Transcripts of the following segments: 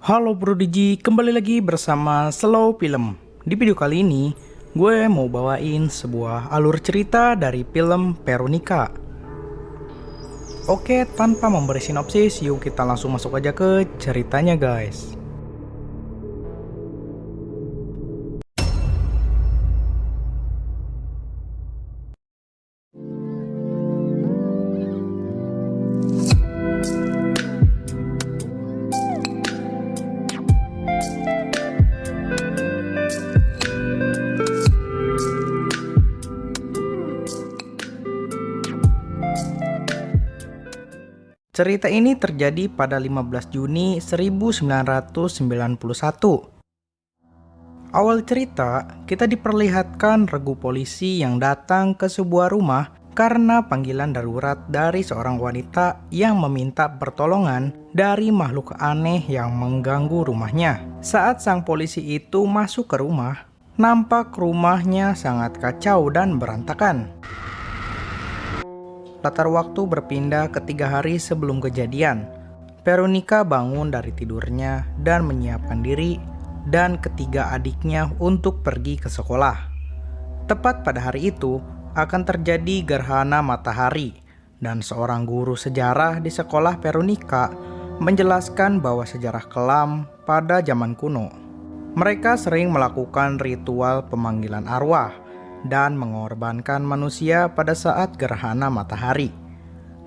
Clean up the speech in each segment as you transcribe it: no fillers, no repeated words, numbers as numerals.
Halo Bro Digi, kembali lagi bersama Slow Film. Di video kali ini, gue mau bawain sebuah alur cerita dari film Veronica. Oke, tanpa memberi sinopsis, yuk kita langsung masuk aja ke ceritanya guys. Cerita ini terjadi pada 15 Juni 1991. Awal cerita, kita diperlihatkan regu polisi yang datang ke sebuah rumah karena panggilan darurat dari seorang wanita yang meminta pertolongan dari makhluk aneh yang mengganggu rumahnya. Saat sang polisi itu masuk ke rumah, nampak rumahnya sangat kacau dan berantakan. Latar waktu berpindah ke 3 hari sebelum kejadian. Veronica bangun dari tidurnya dan menyiapkan diri dan ketiga adiknya untuk pergi ke sekolah. Tepat pada hari itu akan terjadi gerhana matahari dan seorang guru sejarah di sekolah Veronica menjelaskan bahwa sejarah kelam pada zaman kuno. Mereka sering melakukan ritual pemanggilan arwah dan mengorbankan manusia pada saat gerhana matahari.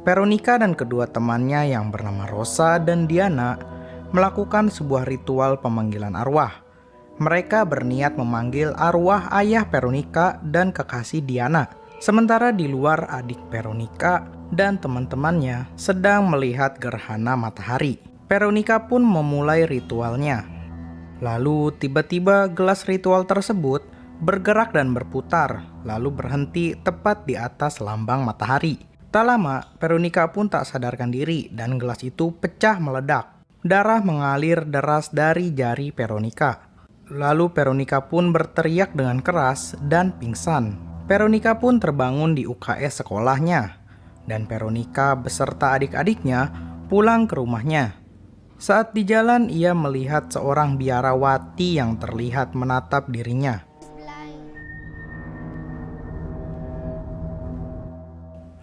Veronica dan kedua temannya yang bernama Rosa dan Diana melakukan sebuah ritual pemanggilan arwah. Mereka berniat memanggil arwah ayah Veronica dan kekasih Diana. Sementara di luar adik Veronica dan teman-temannya sedang melihat gerhana matahari. Veronica pun memulai ritualnya. Lalu tiba-tiba gelas ritual tersebut bergerak dan berputar, lalu berhenti tepat di atas lambang matahari. Tak lama, Veronica pun tak sadarkan diri dan gelas itu pecah meledak. Darah mengalir deras dari jari Veronica. Lalu Veronica pun berteriak dengan keras dan pingsan. Veronica pun terbangun di UKS sekolahnya, dan Veronica beserta adik-adiknya pulang ke rumahnya. Saat di jalan, ia melihat seorang biarawati yang terlihat menatap dirinya.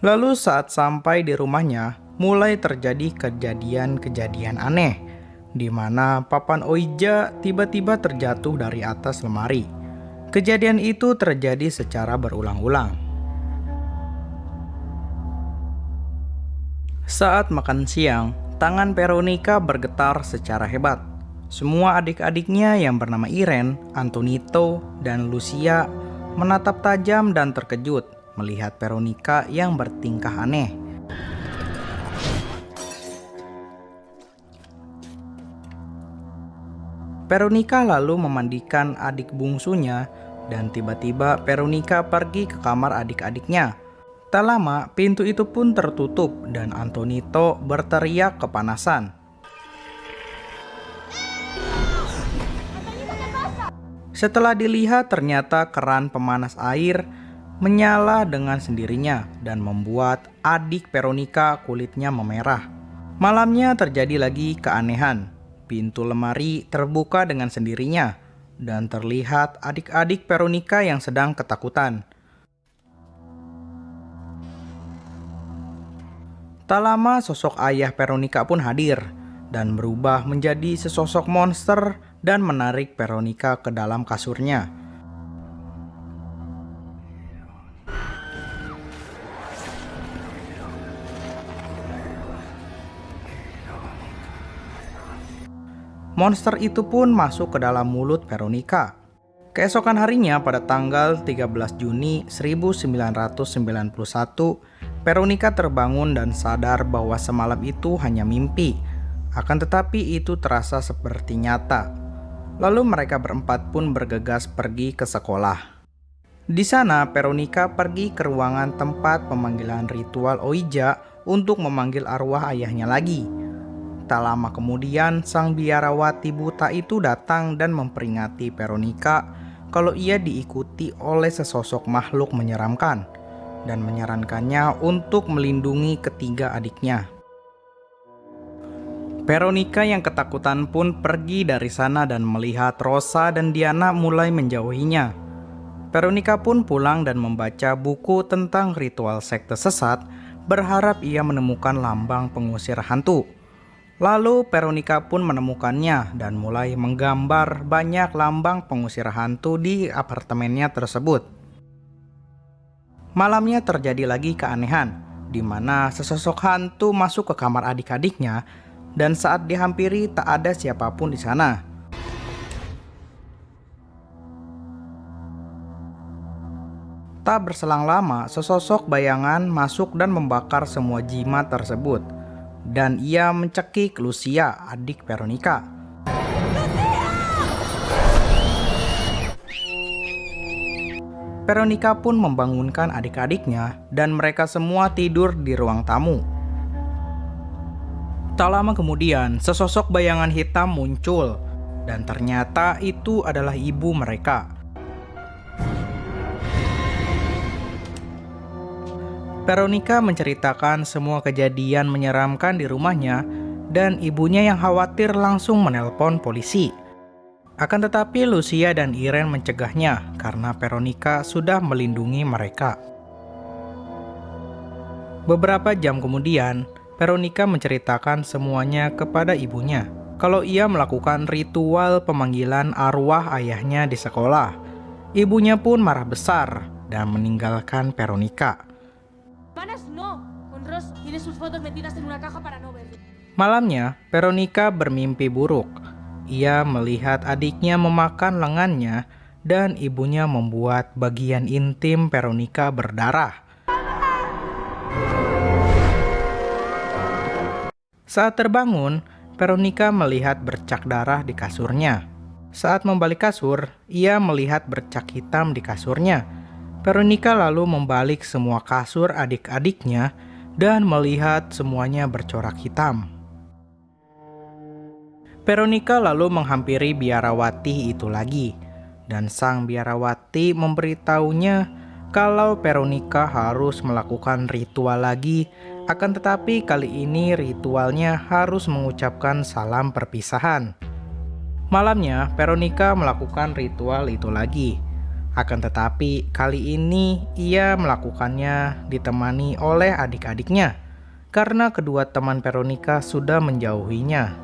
Lalu saat sampai di rumahnya, mulai terjadi kejadian-kejadian aneh, di mana papan Ouija tiba-tiba terjatuh dari atas lemari. Kejadian itu terjadi secara berulang-ulang. Saat makan siang, tangan Veronica bergetar secara hebat. Semua adik-adiknya yang bernama Irene, Antonito, dan Lucia menatap tajam dan terkejut melihat Veronica yang bertingkah aneh. Veronica lalu memandikan adik bungsunya dan tiba-tiba Veronica pergi ke kamar adik-adiknya. Tak lama pintu itu pun tertutup dan Antonito berteriak kepanasan. Setelah dilihat ternyata keran pemanas air menyala dengan sendirinya dan membuat adik Veronica kulitnya memerah. Malamnya terjadi lagi keanehan. Pintu lemari terbuka dengan sendirinya dan terlihat adik-adik Veronica yang sedang ketakutan. Tak lama sosok ayah Veronica pun hadir dan berubah menjadi sesosok monster dan menarik Veronica ke dalam kasurnya. Monster itu pun masuk ke dalam mulut Veronica. Keesokan harinya pada tanggal 13 Juni 1991, Veronica terbangun dan sadar bahwa semalam itu hanya mimpi. Akan tetapi itu terasa seperti nyata. Lalu mereka berempat pun bergegas pergi ke sekolah. Di sana Veronica pergi ke ruangan tempat pemanggilan ritual Ouija untuk memanggil arwah ayahnya lagi. Tak lama kemudian, sang biarawati buta itu datang dan memperingati Veronica kalau ia diikuti oleh sesosok makhluk menyeramkan dan menyarankannya untuk melindungi ketiga adiknya. Veronica yang ketakutan pun pergi dari sana dan melihat Rosa dan Diana mulai menjauhinya. Veronica pun pulang dan membaca buku tentang ritual sekte sesat, berharap ia menemukan lambang pengusir hantu. Lalu Veronica pun menemukannya dan mulai menggambar banyak lambang pengusir hantu di apartemennya tersebut. Malamnya terjadi lagi keanehan, di mana sesosok hantu masuk ke kamar adik-adiknya dan saat dihampiri tak ada siapapun di sana. Tak berselang lama, sesosok bayangan masuk dan membakar semua jimat tersebut. Dan ia mencekik Lucia, adik Veronica. Veronica pun membangunkan adik-adiknya dan mereka semua tidur di ruang tamu. Tak lama kemudian, sesosok bayangan hitam muncul dan ternyata itu adalah ibu mereka. Veronica menceritakan semua kejadian menyeramkan di rumahnya dan ibunya yang khawatir langsung menelpon polisi. Akan tetapi Lucia dan Irene mencegahnya karena Veronica sudah melindungi mereka. Beberapa jam kemudian, Veronica menceritakan semuanya kepada ibunya kalau ia melakukan ritual pemanggilan arwah ayahnya di sekolah. Ibunya pun marah besar dan meninggalkan Veronica. Malamnya, Veronica bermimpi buruk. Ia melihat adiknya memakan lengannya dan ibunya membuat bagian intim Veronica berdarah. Saat terbangun, Veronica melihat bercak darah di kasurnya. Saat membalik kasur, ia melihat bercak hitam di kasurnya. Veronica lalu membalik semua kasur adik-adiknya dan melihat semuanya bercorak hitam. Veronica lalu menghampiri biarawati itu lagi, dan sang biarawati memberitahunya kalau Veronica harus melakukan ritual lagi, akan tetapi kali ini ritualnya harus mengucapkan salam perpisahan. Malamnya, Veronica melakukan ritual itu lagi. Akan tetapi kali ini ia melakukannya ditemani oleh adik-adiknya, karena kedua teman Veronica sudah menjauhinya.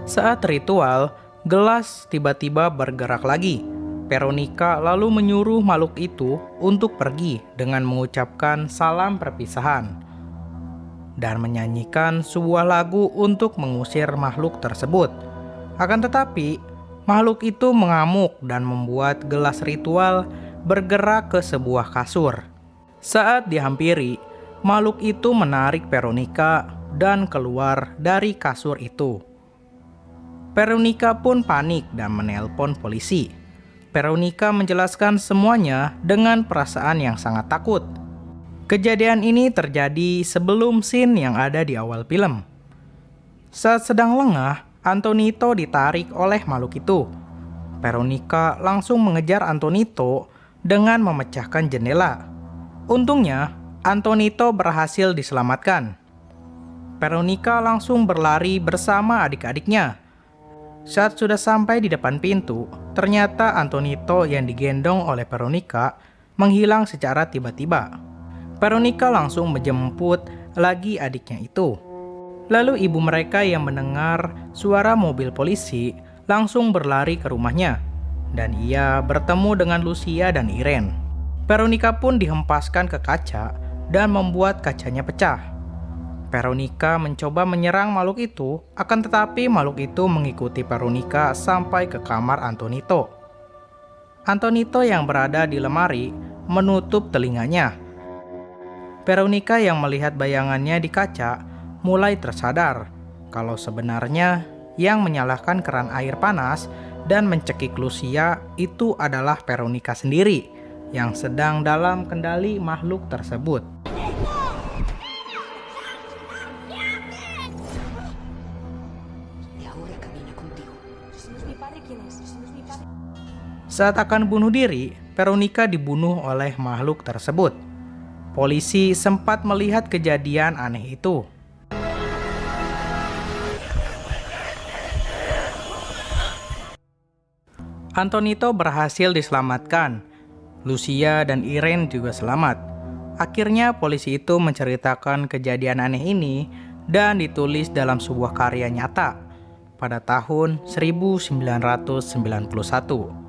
Saat ritual, gelas tiba-tiba bergerak lagi. Veronica lalu menyuruh makhluk itu untuk pergi dengan mengucapkan salam perpisahan dan menyanyikan sebuah lagu untuk mengusir makhluk tersebut. Akan tetapi, makhluk itu mengamuk dan membuat gelas ritual bergerak ke sebuah kasur. Saat dihampiri, makhluk itu menarik Veronica dan keluar dari kasur itu. Veronica pun panik dan menelpon polisi. Veronica menjelaskan semuanya dengan perasaan yang sangat takut. Kejadian ini terjadi sebelum scene yang ada di awal film. Saat sedang lengah, Antonito ditarik oleh makhluk itu. Veronica langsung mengejar Antonito dengan memecahkan jendela. Untungnya, Antonito berhasil diselamatkan. Veronica langsung berlari bersama adik-adiknya. Saat sudah sampai di depan pintu, ternyata Antonito yang digendong oleh Veronica menghilang secara tiba-tiba. Veronica langsung menjemput lagi adiknya itu. Lalu ibu mereka yang mendengar suara mobil polisi langsung berlari ke rumahnya. Dan ia bertemu dengan Lucia dan Irene. Veronica pun dihempaskan ke kaca dan membuat kacanya pecah. Veronica mencoba menyerang makhluk itu, akan tetapi makhluk itu mengikuti Veronica sampai ke kamar Antonito. Antonito yang berada di lemari menutup telinganya. Veronica yang melihat bayangannya di kaca mulai tersadar kalau sebenarnya yang menyalakan keran air panas dan mencekik Lucia itu adalah Veronica sendiri yang sedang dalam kendali makhluk tersebut. Saat akan bunuh diri, Veronica dibunuh oleh makhluk tersebut. Polisi sempat melihat kejadian aneh itu. Antonito berhasil diselamatkan. Lucia dan Irene juga selamat. Akhirnya polisi itu menceritakan kejadian aneh ini dan ditulis dalam sebuah karya nyata pada tahun 1991.